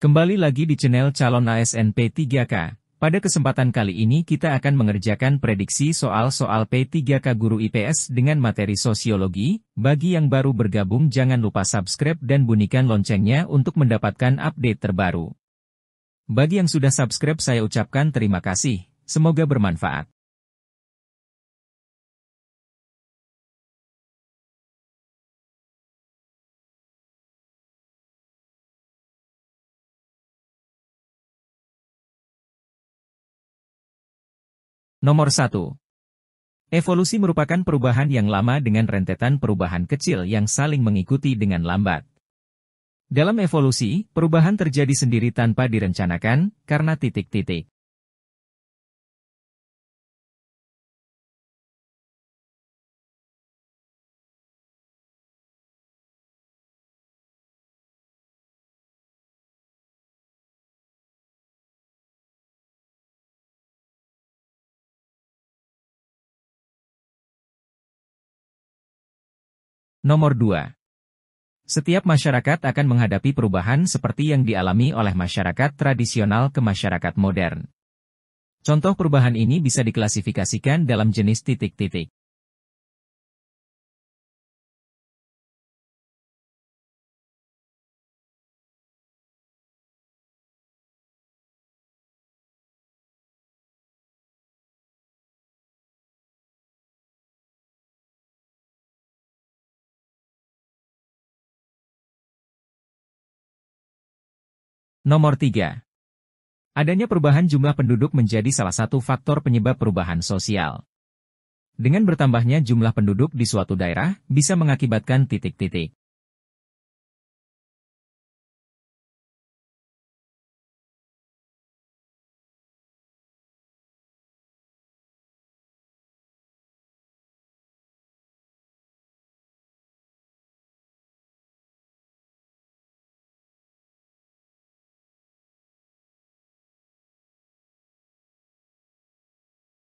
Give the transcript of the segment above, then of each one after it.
Kembali lagi di channel calon ASN P3K. Pada kesempatan kali ini kita akan mengerjakan prediksi soal-soal P3K Guru IPS dengan materi sosiologi. Bagi yang baru bergabung jangan lupa subscribe dan bunyikan loncengnya untuk mendapatkan update terbaru. Bagi yang sudah subscribe saya ucapkan terima kasih. Semoga bermanfaat. Nomor 1. Evolusi merupakan perubahan yang lama dengan rentetan perubahan kecil yang saling mengikuti dengan lambat. Dalam evolusi, perubahan terjadi sendiri tanpa direncanakan, karena titik-titik. Nomor 2. Setiap masyarakat akan menghadapi perubahan seperti yang dialami oleh masyarakat tradisional ke masyarakat modern. Contoh perubahan ini bisa diklasifikasikan dalam jenis titik-titik. Nomor 3. Adanya perubahan jumlah penduduk menjadi salah satu faktor penyebab perubahan sosial. Dengan bertambahnya jumlah penduduk di suatu daerah, bisa mengakibatkan titik-titik.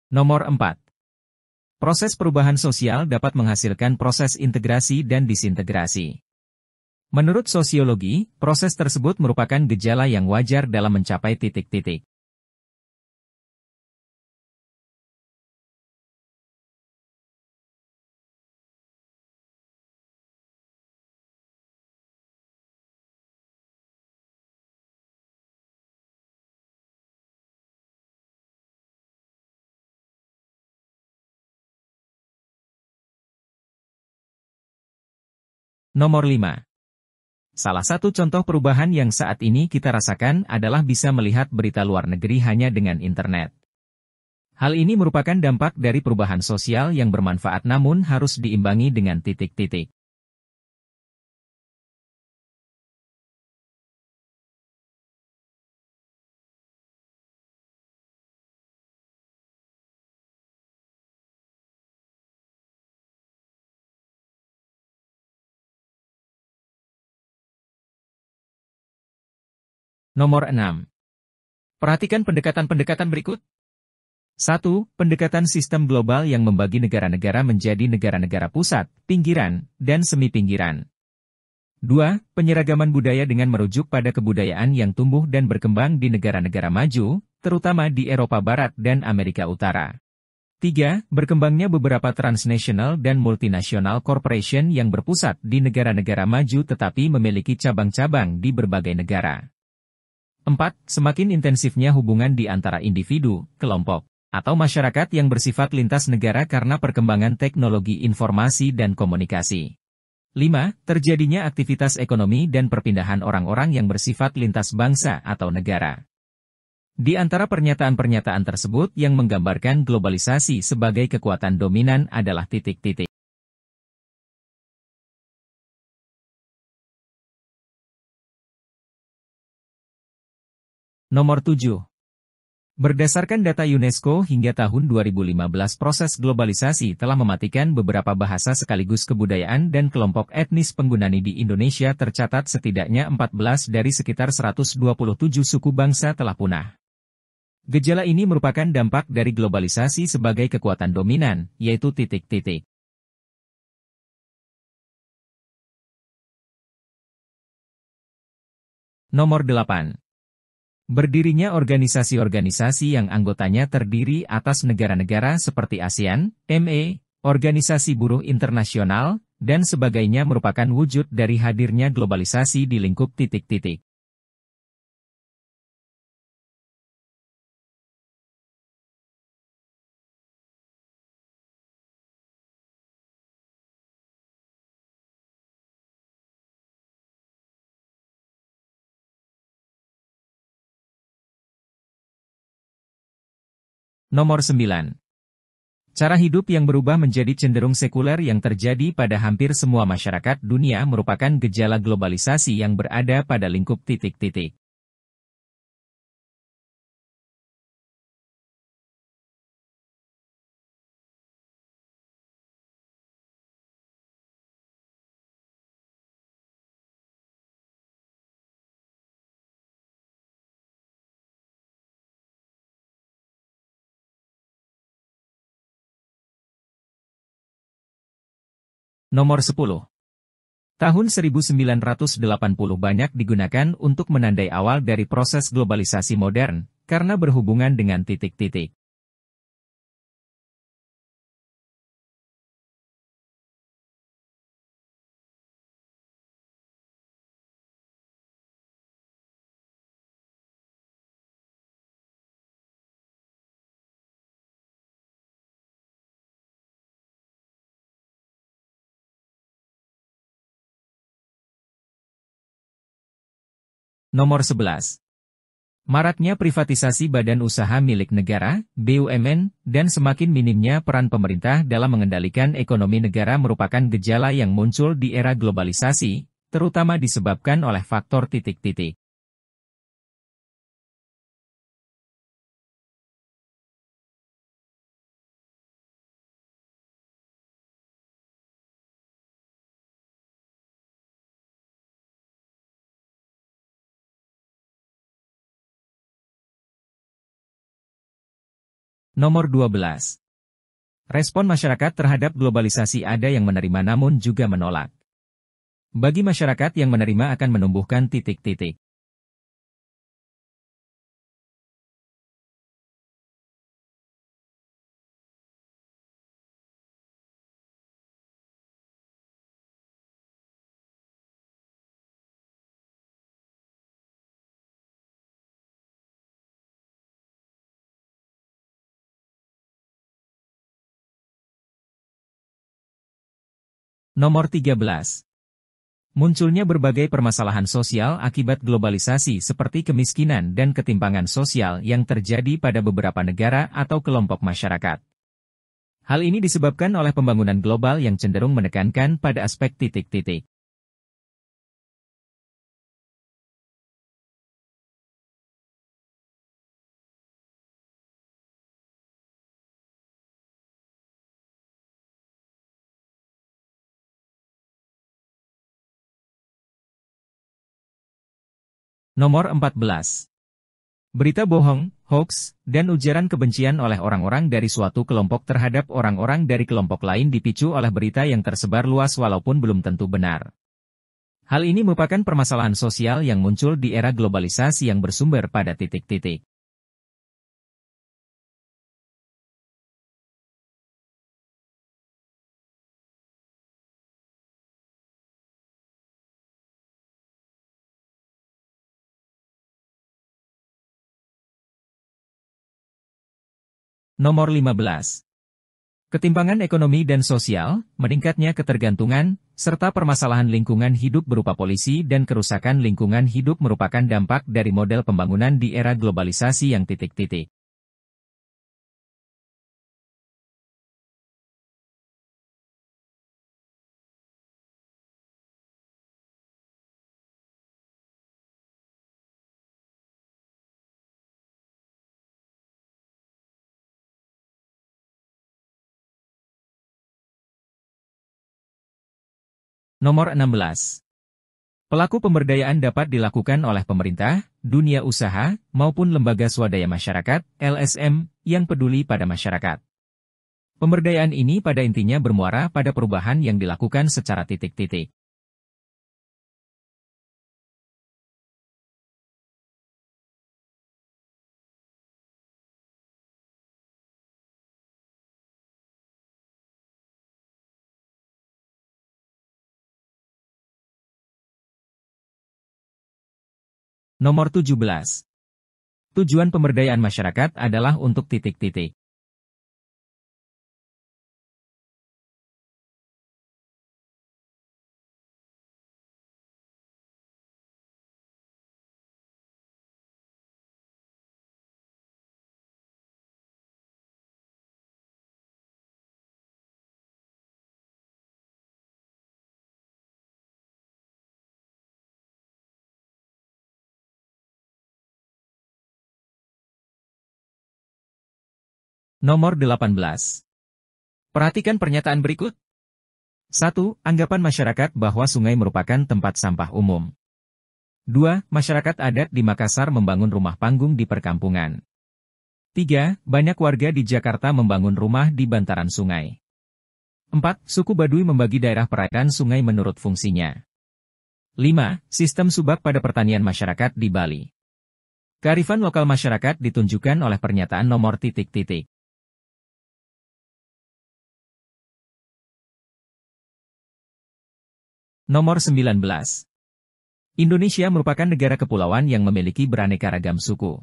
Nomor 4. Proses perubahan sosial dapat menghasilkan proses integrasi dan disintegrasi. Menurut sosiologi, proses tersebut merupakan gejala yang wajar dalam mencapai titik-titik. Nomor 5. Salah satu contoh perubahan yang saat ini kita rasakan adalah bisa melihat berita luar negeri hanya dengan internet. Hal ini merupakan dampak dari perubahan sosial yang bermanfaat namun harus diimbangi dengan titik-titik. Nomor 6. Perhatikan pendekatan-pendekatan berikut. 1. Pendekatan sistem global yang membagi negara-negara menjadi negara-negara pusat, pinggiran, dan semi-pinggiran. 2. Penyeragaman budaya dengan merujuk pada kebudayaan yang tumbuh dan berkembang di negara-negara maju, terutama di Eropa Barat dan Amerika Utara. 3. Berkembangnya beberapa transnational dan multinational corporation yang berpusat di negara-negara maju tetapi memiliki cabang-cabang di berbagai negara. 4. Semakin intensifnya hubungan di antara individu, kelompok, atau masyarakat yang bersifat lintas negara karena perkembangan teknologi informasi dan komunikasi. 5. Terjadinya aktivitas ekonomi dan perpindahan orang-orang yang bersifat lintas bangsa atau negara. Di antara pernyataan-pernyataan tersebut yang menggambarkan globalisasi sebagai kekuatan dominan adalah titik-titik. Nomor 7. Berdasarkan data UNESCO hingga tahun 2015 proses globalisasi telah mematikan beberapa bahasa sekaligus kebudayaan dan kelompok etnis penghuni di Indonesia tercatat setidaknya 14 dari sekitar 127 suku bangsa telah punah. Gejala ini merupakan dampak dari globalisasi sebagai kekuatan dominan, yaitu titik-titik. Nomor 8. Berdirinya organisasi-organisasi yang anggotanya terdiri atas negara-negara seperti ASEAN, ME, Organisasi Buruh Internasional, dan sebagainya merupakan wujud dari hadirnya globalisasi di lingkup titik-titik. Nomor 9. Cara hidup yang berubah menjadi cenderung sekuler yang terjadi pada hampir semua masyarakat dunia merupakan gejala globalisasi yang berada pada lingkup titik-titik. Nomor 10. Tahun 1980 banyak digunakan untuk menandai awal dari proses globalisasi modern, karena berhubungan dengan titik-titik. Nomor 11. Maraknya privatisasi badan usaha milik negara, BUMN, dan semakin minimnya peran pemerintah dalam mengendalikan ekonomi negara merupakan gejala yang muncul di era globalisasi, terutama disebabkan oleh faktor titik-titik. Nomor 12. Respon masyarakat terhadap globalisasi ada yang menerima namun juga menolak. Bagi masyarakat yang menerima akan menumbuhkan titik-titik. Nomor 13. Munculnya berbagai permasalahan sosial akibat globalisasi seperti kemiskinan dan ketimpangan sosial yang terjadi pada beberapa negara atau kelompok masyarakat. Hal ini disebabkan oleh pembangunan global yang cenderung menekankan pada aspek titik-titik. Nomor 14. Berita bohong, hoax, dan ujaran kebencian oleh orang-orang dari suatu kelompok terhadap orang-orang dari kelompok lain dipicu oleh berita yang tersebar luas walaupun belum tentu benar. Hal ini merupakan permasalahan sosial yang muncul di era globalisasi yang bersumber pada titik-titik. Nomor 15. Ketimpangan ekonomi dan sosial, meningkatnya ketergantungan, serta permasalahan lingkungan hidup berupa polusi dan kerusakan lingkungan hidup merupakan dampak dari model pembangunan di era globalisasi yang titik-titik. Nomor 16. Pelaku pemberdayaan dapat dilakukan oleh pemerintah, dunia usaha, maupun lembaga swadaya masyarakat, LSM, yang peduli pada masyarakat. Pemberdayaan ini pada intinya bermuara pada perubahan yang dilakukan secara titik-titik. Nomor 17. Tujuan pemberdayaan masyarakat adalah untuk titik-titik. Nomor 18. Perhatikan pernyataan berikut. 1. Anggapan masyarakat bahwa sungai merupakan tempat sampah umum. 2. Masyarakat adat di Makassar membangun rumah panggung di perkampungan. 3. Banyak warga di Jakarta membangun rumah di bantaran sungai. 4. Suku Baduy membagi daerah perairan sungai menurut fungsinya. 5. Sistem subak pada pertanian masyarakat di Bali. Kearifan lokal masyarakat ditunjukkan oleh pernyataan nomor titik-titik. Nomor 19. Indonesia merupakan negara kepulauan yang memiliki beraneka ragam suku.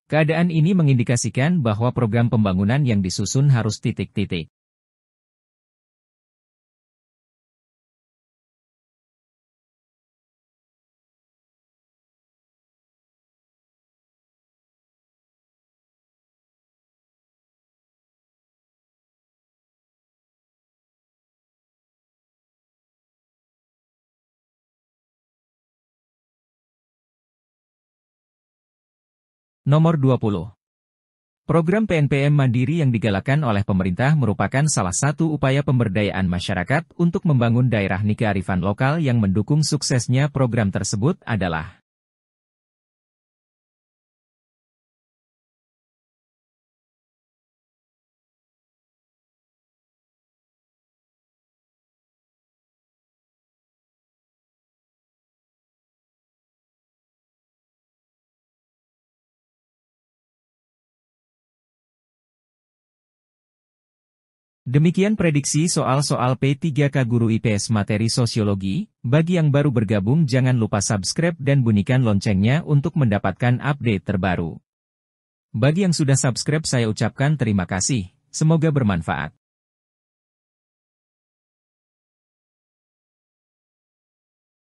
Keadaan ini mengindikasikan bahwa program pembangunan yang disusun harus titik-titik. Nomor 20. Program PNPM Mandiri yang digalakkan oleh pemerintah merupakan salah satu upaya pemberdayaan masyarakat untuk membangun daerah kearifan lokal yang mendukung suksesnya program tersebut adalah Demikian prediksi soal-soal P3K Guru IPS Materi Sosiologi. Bagi yang baru bergabung jangan lupa subscribe dan bunyikan loncengnya untuk mendapatkan update terbaru. Bagi yang sudah subscribe saya ucapkan terima kasih, semoga bermanfaat.